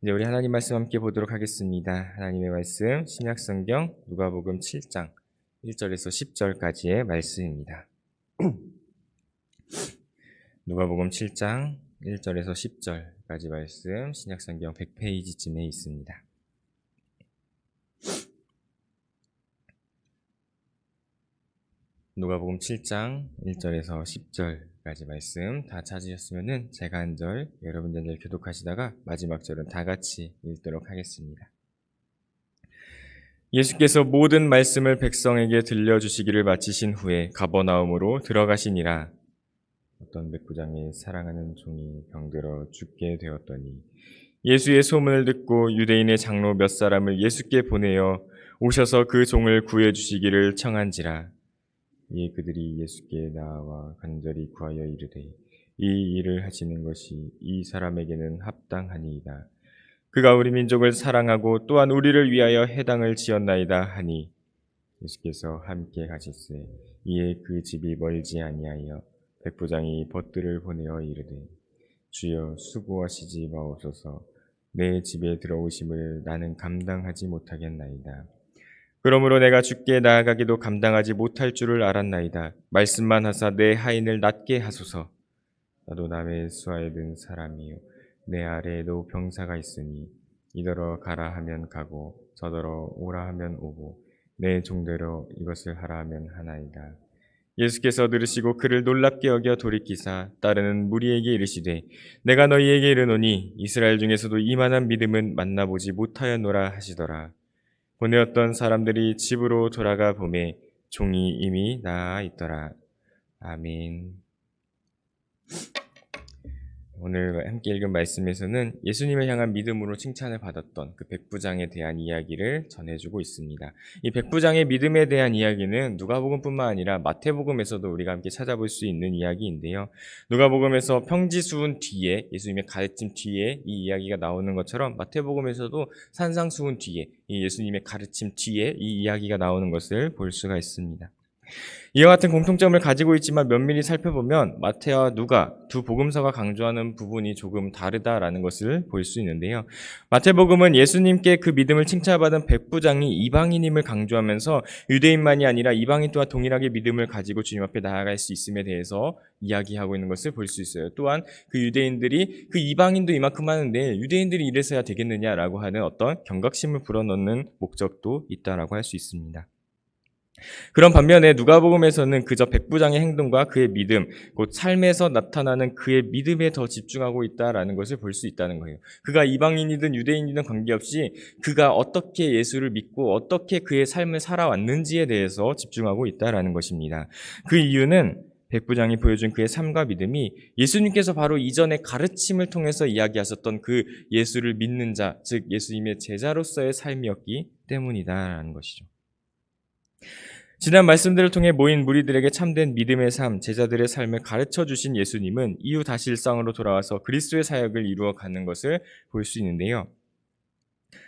이제 우리 하나님 말씀 함께 보도록 하겠습니다. 하나님의 말씀 신약성경 누가복음 7장 1절에서 10절까지의 말씀입니다. 누가복음 7장 1절에서 10절까지 말씀 신약성경 100페이지쯤에 있습니다. 누가복음 7장 1절에서 10절까지 말씀 다 찾으셨으면은 제가 한 절, 여러분 한 절 교독하시다가 마지막 절은 다 같이 읽도록 하겠습니다. 예수께서 모든 말씀을 백성에게 들려주시기를 마치신 후에 가버나움으로 들어가시니라. 어떤 백부장이 사랑하는 종이 병들어 죽게 되었더니 예수의 소문을 듣고 유대인의 장로 몇 사람을 예수께 보내어 오셔서 그 종을 구해주시기를 청한지라. 이에 그들이 예수께 나와 간절히 구하여 이르되 이 일을 하시는 것이 이 사람에게는 합당하니이다. 그가 우리 민족을 사랑하고 또한 우리를 위하여 해당을 지었나이다 하니 예수께서 함께 가실세. 이에 그 집이 멀지 아니하여 백부장이 벗들을 보내어 이르되 주여 수고하시지 마옵소서. 내 집에 들어오심을 나는 감당하지 못하겠나이다. 그러므로 내가 주께 나아가기도 감당하지 못할 줄을 알았나이다. 말씀만 하사 내 하인을 낫게 하소서. 나도 남의 수하에 든 사람이요 내 아래에도 병사가 있으니 이더러 가라 하면 가고 저더러 오라 하면 오고 내 종대로 이것을 하라 하면 하나이다. 예수께서 들으시고 그를 놀랍게 여겨 돌이키사 따르는 무리에게 이르시되 내가 너희에게 이르노니 이스라엘 중에서도 이만한 믿음은 만나보지 못하였노라 하시더라. 보내었던 사람들이 집으로 돌아가 보매 종이 이미 나아 있더라. 아멘. 오늘 함께 읽은 말씀에서는 예수님을 향한 믿음으로 칭찬을 받았던 그 백부장에 대한 이야기를 전해주고 있습니다. 이 백부장의 믿음에 대한 이야기는 누가복음뿐만 아니라 마태복음에서도 우리가 함께 찾아볼 수 있는 이야기인데요. 누가복음에서 평지수훈 뒤에 예수님의 가르침 뒤에 이 이야기가 나오는 것처럼 마태복음에서도 산상수훈 뒤에 이 예수님의 가르침 뒤에 이 이야기가 나오는 것을 볼 수가 있습니다. 이와 같은 공통점을 가지고 있지만 면밀히 살펴보면 마태와 누가 두 복음서가 강조하는 부분이 조금 다르다라는 것을 볼 수 있는데요. 마태복음은 예수님께 그 믿음을 칭찬받은 백부장이 이방인임을 강조하면서 유대인만이 아니라 이방인 또한 동일하게 믿음을 가지고 주님 앞에 나아갈 수 있음에 대해서 이야기하고 있는 것을 볼 수 있어요. 또한 그 유대인들이 그 이방인도 이만큼 하는데 유대인들이 이래서야 되겠느냐라고 하는 어떤 경각심을 불어넣는 목적도 있다라고 할 수 있습니다. 그런 반면에 누가복음에서는 그저 백부장의 행동과 그의 믿음, 곧 삶에서 나타나는 그의 믿음에 더 집중하고 있다라는 것을 볼 수 있다는 거예요. 그가 이방인이든 유대인이든 관계없이 그가 어떻게 예수를 믿고 어떻게 그의 삶을 살아왔는지에 대해서 집중하고 있다라는 것입니다. 그 이유는 백부장이 보여준 그의 삶과 믿음이 예수님께서 바로 이전의 가르침을 통해서 이야기하셨던 그 예수를 믿는 자, 즉 예수님의 제자로서의 삶이었기 때문이다라는 것이죠. 지난 말씀들을 통해 모인 무리들에게 참된 믿음의 삶, 제자들의 삶을 가르쳐 주신 예수님은 이후 다시 일상으로 돌아와서 그리스도의 사역을 이루어 가는 것을 볼 수 있는데요.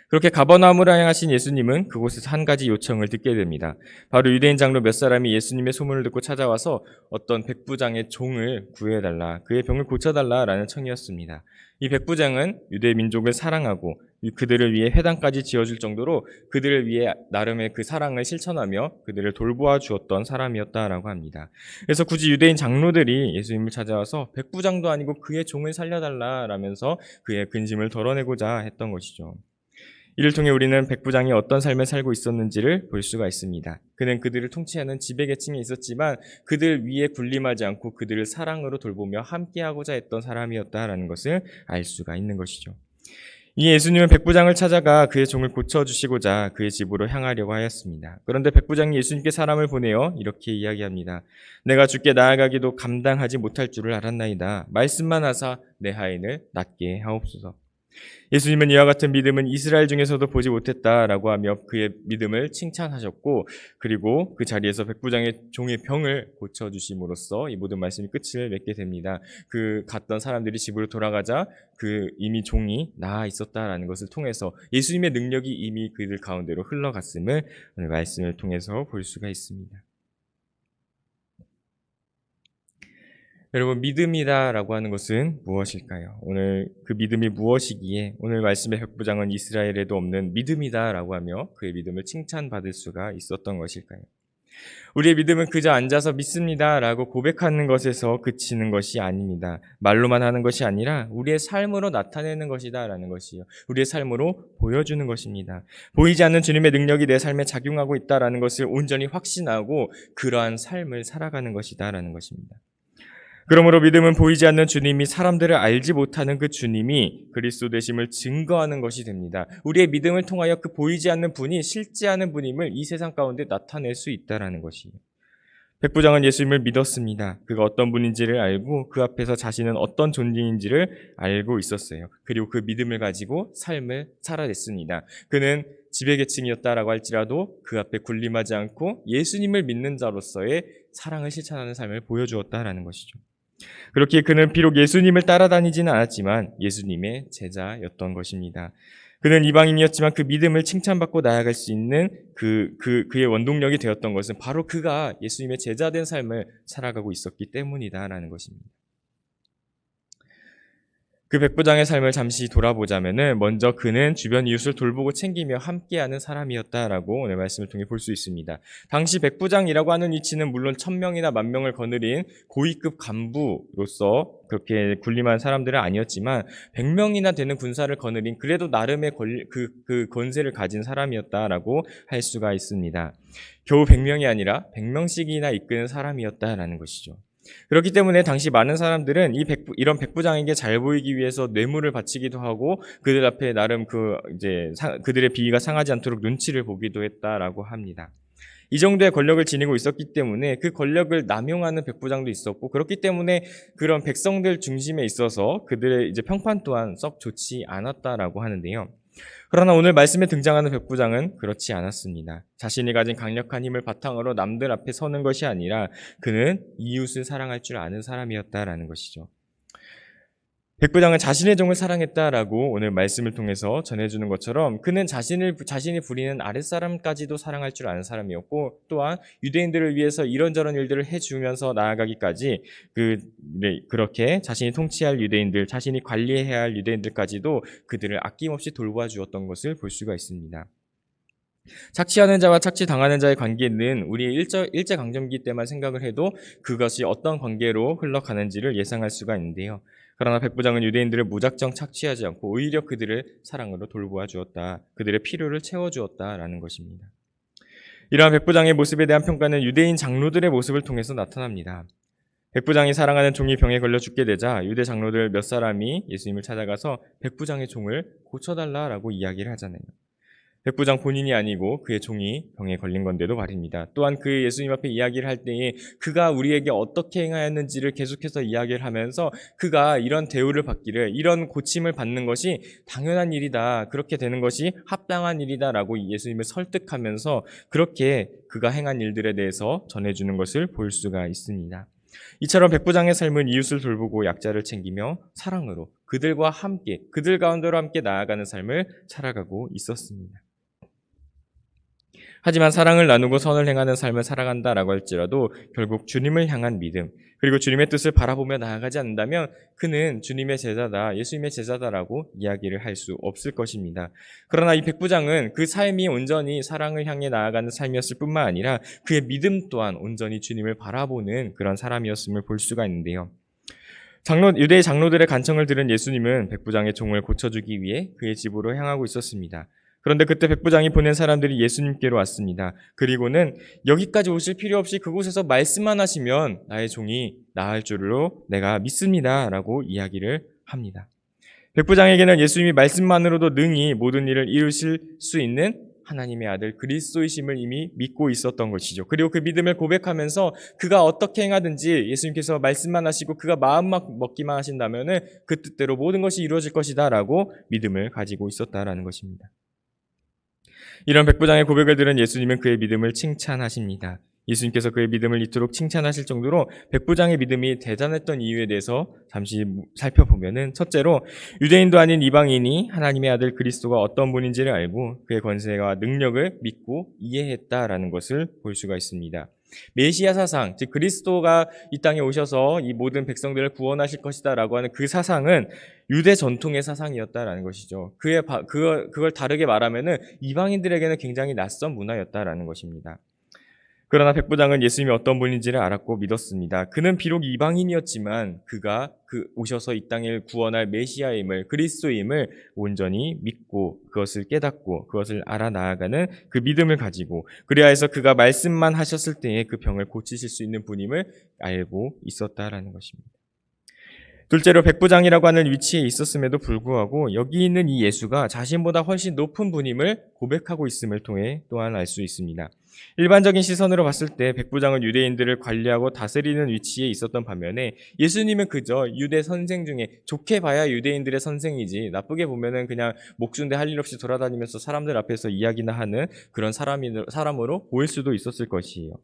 그렇게 가버나움으로 향하신 예수님은 그곳에서 한 가지 요청을 듣게 됩니다. 바로 유대인 장로 몇 사람이 예수님의 소문을 듣고 찾아와서 어떤 백부장의 종을 구해달라, 그의 병을 고쳐달라라는 청이었습니다. 이 백부장은 유대 민족을 사랑하고 그들을 위해 회당까지 지어줄 정도로 그들을 위해 나름의 그 사랑을 실천하며 그들을 돌보아 주었던 사람이었다라고 합니다. 그래서 굳이 유대인 장로들이 예수님을 찾아와서 백부장도 아니고 그의 종을 살려달라라면서 그의 근심을 덜어내고자 했던 것이죠. 이를 통해 우리는 백부장이 어떤 삶을 살고 있었는지를 볼 수가 있습니다. 그는 그들을 통치하는 지배계층에 있었지만 그들 위에 군림하지 않고 그들을 사랑으로 돌보며 함께하고자 했던 사람이었다라는 것을 알 수가 있는 것이죠. 이 예수님은 백부장을 찾아가 그의 종을 고쳐주시고자 그의 집으로 향하려고 하였습니다. 그런데 백부장이 예수님께 사람을 보내어 이렇게 이야기합니다. 내가 주께 나아가기도 감당하지 못할 줄을 알았나이다. 말씀만 하사 내 하인을 낫게 하옵소서. 예수님은 이와 같은 믿음은 이스라엘 중에서도 보지 못했다라고 하며 그의 믿음을 칭찬하셨고, 그리고 그 자리에서 백부장의 종의 병을 고쳐주심으로써 이 모든 말씀이 끝을 맺게 됩니다. 그 갔던 사람들이 집으로 돌아가자 그 이미 종이 나아 있었다라는 것을 통해서 예수님의 능력이 이미 그들 가운데로 흘러갔음을 오늘 말씀을 통해서 볼 수가 있습니다. 여러분, 믿음이다라고 하는 것은 무엇일까요? 오늘 그 믿음이 무엇이기에 오늘 말씀의 백부장은 이스라엘에도 없는 믿음이다라고 하며 그의 믿음을 칭찬받을 수가 있었던 것일까요? 우리의 믿음은 그저 앉아서 믿습니다라고 고백하는 것에서 그치는 것이 아닙니다. 말로만 하는 것이 아니라 우리의 삶으로 나타내는 것이다라는 것이요. 우리의 삶으로 보여주는 것입니다. 보이지 않는 주님의 능력이 내 삶에 작용하고 있다라는 것을 온전히 확신하고 그러한 삶을 살아가는 것이다라는 것입니다. 그러므로 믿음은 보이지 않는 주님이 사람들을 알지 못하는 그 주님이 그리스도 되심을 증거하는 것이 됩니다. 우리의 믿음을 통하여 그 보이지 않는 분이 실제하는 분임을 이 세상 가운데 나타낼 수 있다라는 것이에요. 백부장은 예수님을 믿었습니다. 그가 어떤 분인지를 알고 그 앞에서 자신은 어떤 존재인지를 알고 있었어요. 그리고 그 믿음을 가지고 삶을 살아냈습니다. 그는 지배계층이었다라고 할지라도 그 앞에 군림하지 않고 예수님을 믿는 자로서의 사랑을 실천하는 삶을 보여주었다라는 것이죠. 그렇게 그는 비록 예수님을 따라다니지는 않았지만 예수님의 제자였던 것입니다. 그는 이방인이었지만 그 믿음을 칭찬받고 나아갈 수 있는 그의 원동력이 되었던 것은 바로 그가 예수님의 제자된 삶을 살아가고 있었기 때문이다라는 것입니다. 그 백부장의 삶을 잠시 돌아보자면은 먼저 그는 주변 이웃을 돌보고 챙기며 함께하는 사람이었다라고 오늘 말씀을 통해 볼 수 있습니다. 당시 백부장이라고 하는 위치는 물론 1000명이나 10,000명을 거느린 고위급 간부로서 그렇게 군림한 사람들은 아니었지만 100명이나 되는 군사를 거느린 그래도 나름의 그 권세를 가진 사람이었다라고 할 수가 있습니다. 겨우 100명이 아니라 100명씩이나 이끄는 사람이었다라는 것이죠. 그렇기 때문에 당시 많은 사람들은 이런 백부장에게 잘 보이기 위해서 뇌물을 바치기도 하고 그들 앞에 나름 그들의 비위가 상하지 않도록 눈치를 보기도 했다라고 합니다. 이 정도의 권력을 지니고 있었기 때문에 그 권력을 남용하는 백부장도 있었고 그렇기 때문에 그런 백성들 중심에 있어서 그들의 평판 또한 썩 좋지 않았다라고 하는데요. 그러나 오늘 말씀에 등장하는 백부장은 그렇지 않았습니다. 자신이 가진 강력한 힘을 바탕으로 남들 앞에 서는 것이 아니라 그는 이웃을 사랑할 줄 아는 사람이었다라는 것이죠. 백부장은 자신의 종을 사랑했다라고 오늘 말씀을 통해서 전해주는 것처럼 그는 자신이 부리는 아랫사람까지도 사랑할 줄 아는 사람이었고 또한 유대인들을 위해서 이런저런 일들을 해주면서 나아가기까지 그렇게 자신이 통치할 유대인들, 자신이 관리해야 할 유대인들까지도 그들을 아낌없이 돌보아 주었던 것을 볼 수가 있습니다. 착취하는 자와 착취당하는 자의 관계는 우리의 일제강점기 때만 생각을 해도 그것이 어떤 관계로 흘러가는지를 예상할 수가 있는데요. 그러나 백부장은 유대인들을 무작정 착취하지 않고 오히려 그들을 사랑으로 돌보아 주었다. 그들의 필요를 채워주었다라는 것입니다. 이러한 백부장의 모습에 대한 평가는 유대인 장로들의 모습을 통해서 나타납니다. 백부장이 사랑하는 종이 병에 걸려 죽게 되자 유대 장로들 몇 사람이 예수님을 찾아가서 백부장의 종을 고쳐달라라고 이야기를 하잖아요. 백부장 본인이 아니고 그의 종이 병에 걸린 건데도 말입니다. 또한 그 예수님 앞에 이야기를 할 때에 그가 우리에게 어떻게 행하였는지를 계속해서 이야기를 하면서 그가 이런 대우를 받기를 이런 고침을 받는 것이 당연한 일이다. 그렇게 되는 것이 합당한 일이다라고 예수님을 설득하면서 그렇게 그가 행한 일들에 대해서 전해주는 것을 볼 수가 있습니다. 이처럼 백부장의 삶은 이웃을 돌보고 약자를 챙기며 사랑으로 그들과 함께 그들 가운데로 함께 나아가는 삶을 살아가고 있었습니다. 하지만 사랑을 나누고 선을 행하는 삶을 살아간다라고 할지라도 결국 주님을 향한 믿음 그리고 주님의 뜻을 바라보며 나아가지 않는다면 그는 주님의 제자다, 예수님의 제자다라고 이야기를 할 수 없을 것입니다. 그러나 이 백부장은 그 삶이 온전히 사랑을 향해 나아가는 삶이었을 뿐만 아니라 그의 믿음 또한 온전히 주님을 바라보는 그런 사람이었음을 볼 수가 있는데요. 유대의 장로들의 간청을 들은 예수님은 백부장의 종을 고쳐주기 위해 그의 집으로 향하고 있었습니다. 그런데 그때 백부장이 보낸 사람들이 예수님께로 왔습니다. 그리고는 여기까지 오실 필요 없이 그곳에서 말씀만 하시면 나의 종이 나을 줄로 내가 믿습니다. 라고 이야기를 합니다. 백부장에게는 예수님이 말씀만으로도 능히 모든 일을 이루실 수 있는 하나님의 아들 그리스도이심을 이미 믿고 있었던 것이죠. 그리고 그 믿음을 고백하면서 그가 어떻게 행하든지 예수님께서 말씀만 하시고 그가 마음만 먹기만 하신다면 그 뜻대로 모든 것이 이루어질 것이다 라고 믿음을 가지고 있었다라는 것입니다. 이런 백부장의 고백을 들은 예수님은 그의 믿음을 칭찬하십니다. 예수님께서 그의 믿음을 이토록 칭찬하실 정도로 백부장의 믿음이 대단했던 이유에 대해서 잠시 살펴보면은 첫째로 유대인도 아닌 이방인이 하나님의 아들 그리스도가 어떤 분인지를 알고 그의 권세와 능력을 믿고 이해했다라는 것을 볼 수가 있습니다. 메시아 사상, 즉 그리스도가 이 땅에 오셔서 이 모든 백성들을 구원하실 것이다라고 하는 그 사상은 유대 전통의 사상이었다라는 것이죠. 그걸 다르게 말하면은 이방인들에게는 굉장히 낯선 문화였다라는 것입니다. 그러나 백부장은 예수님이 어떤 분인지를 알았고 믿었습니다. 그는 비록 이방인이었지만 그가 오셔서 이 땅을 구원할 메시아임을, 그리스도임을 온전히 믿고 그것을 깨닫고 그것을 알아 나아가는 그 믿음을 가지고, 그래야 해서 그가 말씀만 하셨을 때에 그 병을 고치실 수 있는 분임을 알고 있었다라는 것입니다. 둘째로 백부장이라고 하는 위치에 있었음에도 불구하고 여기 있는 이 예수가 자신보다 훨씬 높은 분임을 고백하고 있음을 통해 또한 알 수 있습니다. 일반적인 시선으로 봤을 때 백부장은 유대인들을 관리하고 다스리는 위치에 있었던 반면에 예수님은 그저 유대 선생 중에, 좋게 봐야 유대인들의 선생이지 나쁘게 보면은 그냥 목준대 할 일 없이 돌아다니면서 사람들 앞에서 이야기나 하는 그런 사람으로 보일 수도 있었을 것이에요.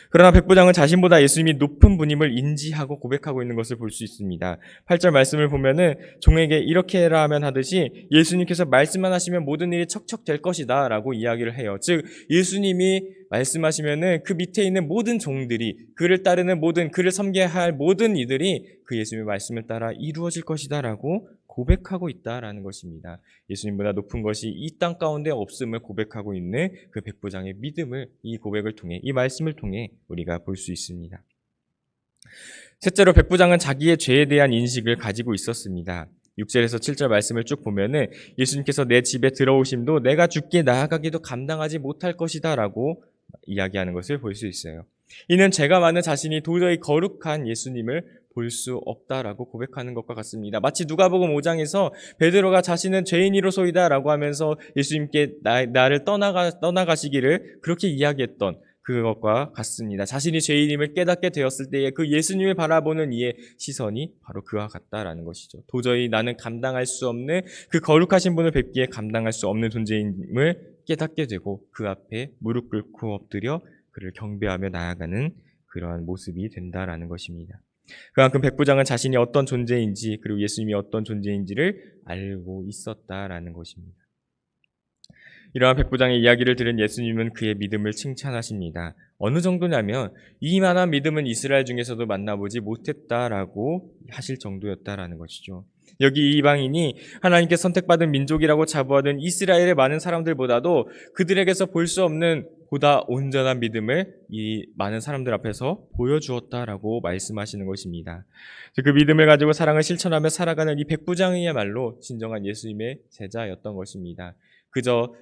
그러나 백부장은 자신보다 예수님이 높은 분임을 인지하고 고백하고 있는 것을 볼 수 있습니다. 8절 말씀을 보면은 종에게 이렇게 해라 하면 하듯이 예수님께서 말씀만 하시면 모든 일이 척척 될 것이다 라고 이야기를 해요. 즉 예수님이 말씀하시면은 그 밑에 있는 모든 종들이, 그를 따르는 모든, 그를 섬겨야 할 모든 이들이 그 예수님의 말씀을 따라 이루어질 것이다 라고 고백하고 있다라는 것입니다. 예수님보다 높은 것이 이 땅 가운데 없음을 고백하고 있는 그 백부장의 믿음을 이 고백을 통해, 이 말씀을 통해 우리가 볼 수 있습니다. 셋째로 백부장은 자기의 죄에 대한 인식을 가지고 있었습니다. 6절에서 7절 말씀을 쭉 보면은 예수님께서 내 집에 들어오심도 내가 죽게 나아가기도 감당하지 못할 것이다 라고 이야기하는 것을 볼 수 있어요. 이는 죄가 많은 자신이 도저히 거룩한 예수님을 볼 수 없다라고 고백하는 것과 같습니다. 마치 누가복음 5장에서 베드로가 자신은 죄인이로소이다 라고 하면서 예수님께 나를 떠나가시기를 그렇게 이야기했던 그것과 같습니다. 자신이 죄인임을 깨닫게 되었을 때에 그 예수님을 바라보는 이의 시선이 바로 그와 같다라는 것이죠. 도저히 나는 감당할 수 없는, 그 거룩하신 분을 뵙기에 감당할 수 없는 존재임을 깨닫게 되고 그 앞에 무릎 꿇고 엎드려 그를 경배하며 나아가는 그러한 모습이 된다라는 것입니다. 그만큼 백부장은 자신이 어떤 존재인지, 그리고 예수님이 어떤 존재인지를 알고 있었다라는 것입니다. 이러한 백부장의 이야기를 들은 예수님은 그의 믿음을 칭찬하십니다. 어느 정도냐면 이만한 믿음은 이스라엘 중에서도 만나보지 못했다라고 하실 정도였다라는 것이죠. 여기 이방인이 하나님께 선택받은 민족이라고 자부하던 이스라엘의 많은 사람들보다도 그들에게서 볼 수 없는 보다 온전한 믿음을 이 많은 사람들 앞에서 보여주었다라고 말씀하시는 것입니다. 그 믿음을 가지고 사랑을 실천하며 살아가는 이 백부장이야말로 진정한 예수님의 제자였던 것입니다. 그저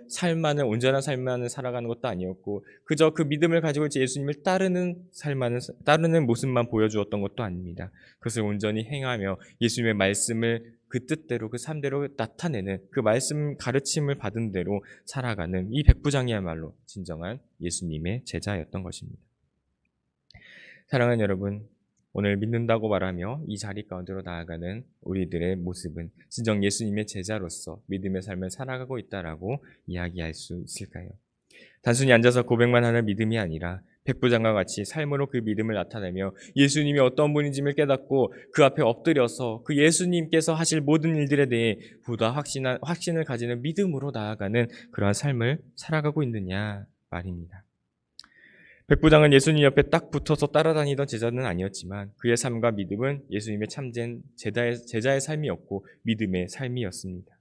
온전한 삶만을 살아가는 것도 아니었고, 그저 그 믿음을 가지고 예수님을 따르는 모습만 보여주었던 것도 아닙니다. 그것을 온전히 행하며 예수님의 말씀을 그 뜻대로, 그 삶대로 나타내는, 그 말씀 가르침을 받은 대로 살아가는 이 백부장이야말로 진정한 예수님의 제자였던 것입니다. 사랑하는 여러분, 오늘 믿는다고 말하며 이 자리 가운데로 나아가는 우리들의 모습은 진정 예수님의 제자로서 믿음의 삶을 살아가고 있다라고 이야기할 수 있을까요? 단순히 앉아서 고백만 하는 믿음이 아니라 백부장과 같이 삶으로 그 믿음을 나타내며 예수님이 어떤 분인지를 깨닫고 그 앞에 엎드려서 그 예수님께서 하실 모든 일들에 대해 보다 확신을 가지는 믿음으로 나아가는 그러한 삶을 살아가고 있느냐 말입니다. 백부장은 예수님 옆에 딱 붙어서 따라다니던 제자는 아니었지만 그의 삶과 믿음은 예수님의 참된 제자의 삶이었고 믿음의 삶이었습니다.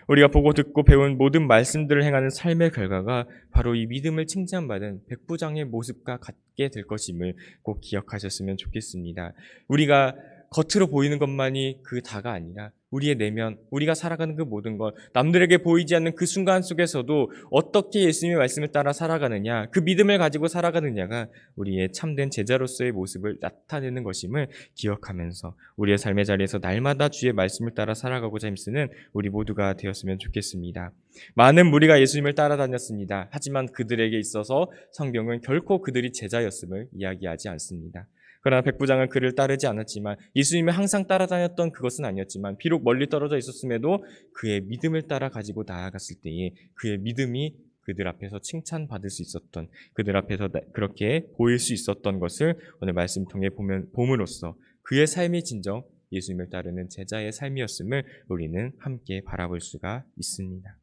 우리가 보고 듣고 배운 모든 말씀들을 행하는 삶의 결과가 바로 이 믿음을 칭찬받은 백부장의 모습과 같게 될 것임을 꼭 기억하셨으면 좋겠습니다. 우리가 겉으로 보이는 것만이 그 다가 아니라 우리의 내면, 우리가 살아가는 그 모든 것, 남들에게 보이지 않는 그 순간 속에서도 어떻게 예수님의 말씀을 따라 살아가느냐, 그 믿음을 가지고 살아가느냐가 우리의 참된 제자로서의 모습을 나타내는 것임을 기억하면서 우리의 삶의 자리에서 날마다 주의 말씀을 따라 살아가고자 힘쓰는 우리 모두가 되었으면 좋겠습니다. 많은 무리가 예수님을 따라다녔습니다. 하지만 그들에게 있어서 성경은 결코 그들이 제자였음을 이야기하지 않습니다. 그러나 백부장은 그를 따르지 않았지만, 예수님을 항상 따라다녔던 그것은 아니었지만, 비록 멀리 떨어져 있었음에도 그의 믿음을 따라 가지고 나아갔을 때에 그의 믿음이 그들 앞에서 칭찬받을 수 있었던, 그들 앞에서 그렇게 보일 수 있었던 것을 오늘 말씀 통해 봄으로써 그의 삶이 진정 예수님을 따르는 제자의 삶이었음을 우리는 함께 바라볼 수가 있습니다.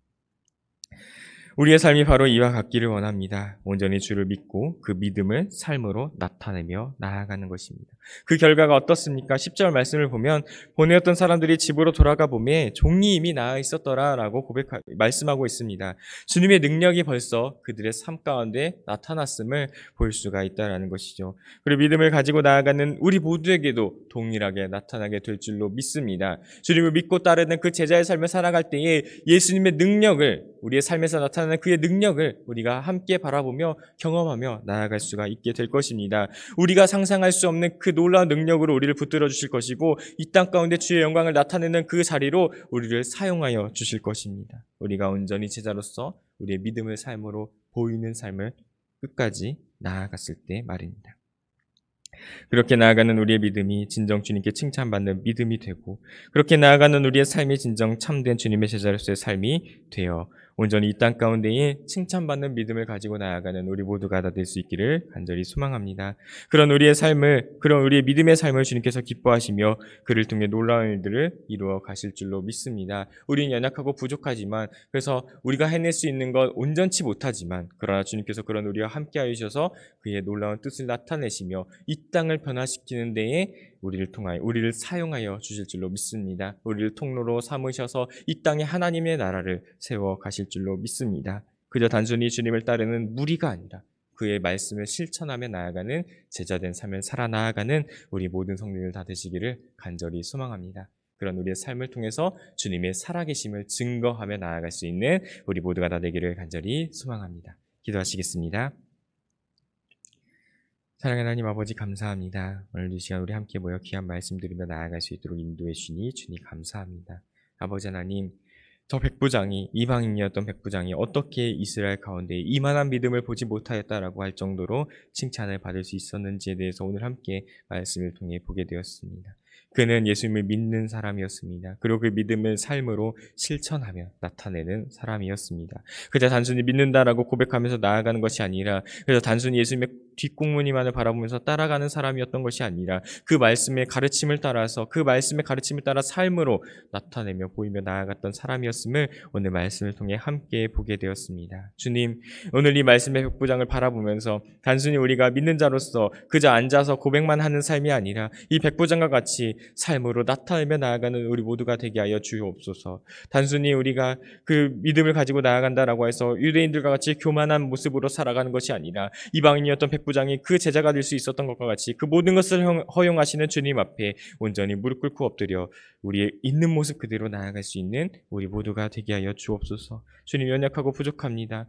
우리의 삶이 바로 이와 같기를 원합니다. 온전히 주를 믿고 그 믿음을 삶으로 나타내며 나아가는 것입니다. 그 결과가 어떻습니까? 10절 말씀을 보면 보내었던 사람들이 집으로 돌아가 보매 종이 이미 나아 있었더라라고 말씀하고 있습니다. 주님의 능력이 벌써 그들의 삶 가운데 나타났음을 볼 수가 있다라는 것이죠. 그리고 믿음을 가지고 나아가는 우리 모두에게도 동일하게 나타나게 될 줄로 믿습니다. 주님을 믿고 따르는 그 제자의 삶을 살아갈 때에 예수님의 능력을, 우리의 삶에서 나타나는 그의 능력을 우리가 함께 바라보며 경험하며 나아갈 수가 있게 될 것입니다. 우리가 상상할 수 없는 그 놀라운 능력으로 우리를 붙들어 주실 것이고 이 땅 가운데 주의 영광을 나타내는 그 자리로 우리를 사용하여 주실 것입니다. 우리가 온전히 제자로서 우리의 믿음의 삶으로 보이는 삶을 끝까지 나아갔을 때 말입니다. 그렇게 나아가는 우리의 믿음이 진정 주님께 칭찬받는 믿음이 되고, 그렇게 나아가는 우리의 삶이 진정 참된 주님의 제자로서의 삶이 되어 온전히 이 땅 가운데에 칭찬받는 믿음을 가지고 나아가는 우리 모두가 다 될 수 있기를 간절히 소망합니다. 그런 우리의 믿음의 삶을 주님께서 기뻐하시며 그를 통해 놀라운 일들을 이루어 가실 줄로 믿습니다. 우리는 연약하고 부족하지만, 그래서 우리가 해낼 수 있는 것 온전치 못하지만, 그러나 주님께서 그런 우리와 함께하여 주셔서 그의 놀라운 뜻을 나타내시며 이 땅을 변화시키는 데에 우리를 사용하여 주실 줄로 믿습니다. 우리를 통로로 삼으셔서 이 땅에 하나님의 나라를 세워 가실 줄로 믿습니다. 그저 단순히 주님을 따르는 무리가 아니라 그의 말씀을 실천하며 나아가는 제자된 삶을 살아 나아가는 우리 모든 성도들 다 되시기를 간절히 소망합니다. 그런 우리의 삶을 통해서 주님의 살아계심을 증거하며 나아갈 수 있는 우리 모두가 다 되기를 간절히 소망합니다. 기도하시겠습니다. 사랑하는 하나님 아버지 감사합니다. 오늘 이 시간 우리 함께 모여 귀한 말씀 드리며 나아갈 수 있도록 인도해 주시니 주님 감사합니다. 아버지 하나님, 저 백부장이, 이방인이었던 백부장이 어떻게 이스라엘 가운데 이만한 믿음을 보지 못하였다라고 할 정도로 칭찬을 받을 수 있었는지에 대해서 오늘 함께 말씀을 통해 보게 되었습니다. 그는 예수님을 믿는 사람이었습니다. 그리고 그 믿음을 삶으로 실천하며 나타내는 사람이었습니다. 그저 단순히 믿는다라고 고백하면서 나아가는 것이 아니라, 그래서 단순히 예수님의 뒷공무니만을 바라보면서 따라가는 사람이었던 것이 아니라 그 말씀의 가르침을 따라서 그 말씀의 가르침을 따라 삶으로 나타내며 보이며 나아갔던 사람이었음을 오늘 말씀을 통해 함께 보게 되었습니다. 주님, 오늘 이 말씀의 백부장을 바라보면서 단순히 우리가 믿는 자로서 그저 앉아서 고백만 하는 삶이 아니라 이 백부장과 같이 삶으로 나타내며 나아가는 우리 모두가 되게 하여 주옵소서. 단순히 우리가 그 믿음을 가지고 나아간다라고 해서 유대인들과 같이 교만한 모습으로 살아가는 것이 아니라 이방인이었던 백부장이 그 제자가 될 수 있었던 것과 같이 그 모든 것을 허용하시는 주님 앞에 온전히 무릎 꿇고 엎드려 우리의 있는 모습 그대로 나아갈 수 있는 우리 모두가 되게 하여 주옵소서. 주님, 연약하고 부족합니다.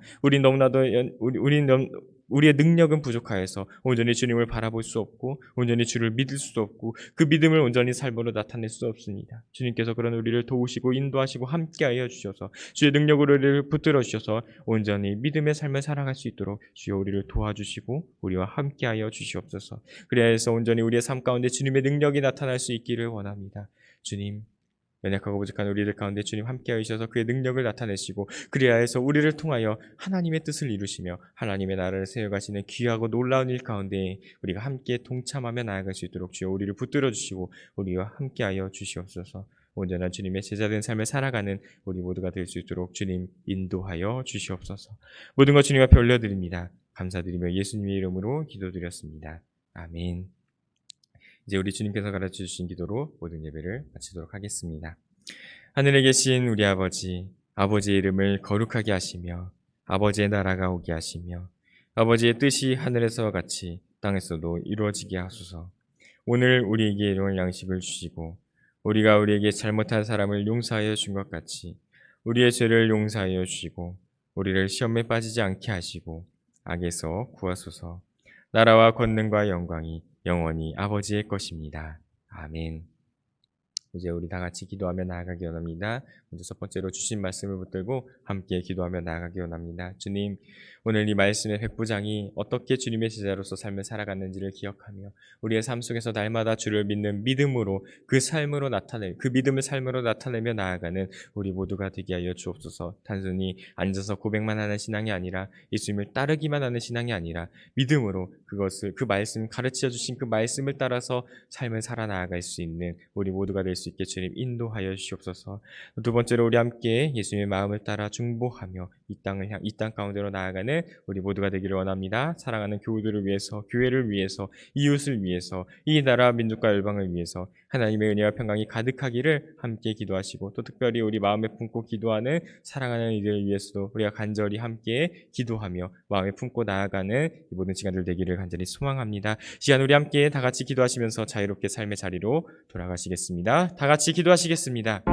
우리의 능력은 부족하여서 온전히 주님을 바라볼 수 없고 온전히 주를 믿을 수도 없고 그 믿음을 온전히 삶으로 나타낼 수 없습니다. 주님께서 그런 우리를 도우시고 인도하시고 함께하여 주셔서 주의 능력으로 우리를 붙들어 주셔서 온전히 믿음의 삶을 살아갈 수 있도록 주여 우리를 도와주시고 우리와 함께하여 주시옵소서. 그래서 온전히 우리의 삶 가운데 주님의 능력이 나타날 수 있기를 원합니다. 주님, 연약하고 부족한 우리들 가운데 주님 함께하여 주셔서 그의 능력을 나타내시고 그리하여 해서 우리를 통하여 하나님의 뜻을 이루시며 하나님의 나라를 세워가시는 귀하고 놀라운 일 가운데 우리가 함께 동참하며 나아갈 수 있도록 주여 우리를 붙들어 주시고 우리와 함께하여 주시옵소서. 온전한 주님의 제자된 삶을 살아가는 우리 모두가 될 수 있도록 주님 인도하여 주시옵소서. 모든 것 주님 앞에 올려드립니다. 감사드리며 예수님의 이름으로 기도드렸습니다. 아멘. 이제 우리 주님께서 가르쳐 주신 기도로 모든 예배를 마치도록 하겠습니다. 하늘에 계신 우리 아버지, 아버지의 이름을 거룩하게 하시며 아버지의 나라가 오게 하시며 아버지의 뜻이 하늘에서와 같이 땅에서도 이루어지게 하소서. 오늘 우리에게 일용할 양식을 주시고 우리가 우리에게 잘못한 사람을 용서하여 준 것 같이 우리의 죄를 용서하여 주시고 우리를 시험에 빠지지 않게 하시고 악에서 구하소서. 나라와 권능과 영광이 영원히 아버지의 것입니다. 아멘. 이제 우리 다 같이 기도하며 나아가기 원합니다. 먼저 첫 번째로 주신 말씀을 붙들고 함께 기도하며 나아가기 원합니다. 주님, 오늘 이 말씀의 백부장이 어떻게 주님의 제자로서 삶을 살아갔는지를 기억하며 우리의 삶 속에서 날마다 주를 믿는 믿음으로 그 믿음을 삶으로 나타내며 나아가는 우리 모두가 되게 하여 주옵소서. 단순히 앉아서 고백만 하는 신앙이 아니라 예수님을 따르기만 하는 신앙이 아니라 믿음으로 가르쳐 주신 그 말씀을 따라서 삶을 살아 나아갈 수 있는 우리 모두가 될 수 있게 주님 인도하여 주시옵소서. 두 번째로 우리 함께 예수님의 마음을 따라 중보하며 이 땅 가운데로 나아가는 우리 모두가 되기를 원합니다. 사랑하는 교우들을 위해서, 교회를 위해서, 이웃을 위해서, 이 나라 민족과 열방을 위해서 하나님의 은혜와 평강이 가득하기를 함께 기도하시고, 또 특별히 우리 마음에 품고 기도하는 사랑하는 이들을 위해서도 우리가 간절히 함께 기도하며 마음에 품고 나아가는 이 모든 시간들 되기를 간절히 소망합니다. 시간 우리 함께 다 같이 기도하시면서 자유롭게 삶의 자리로 돌아가시겠습니다. 다 같이 기도하시겠습니다.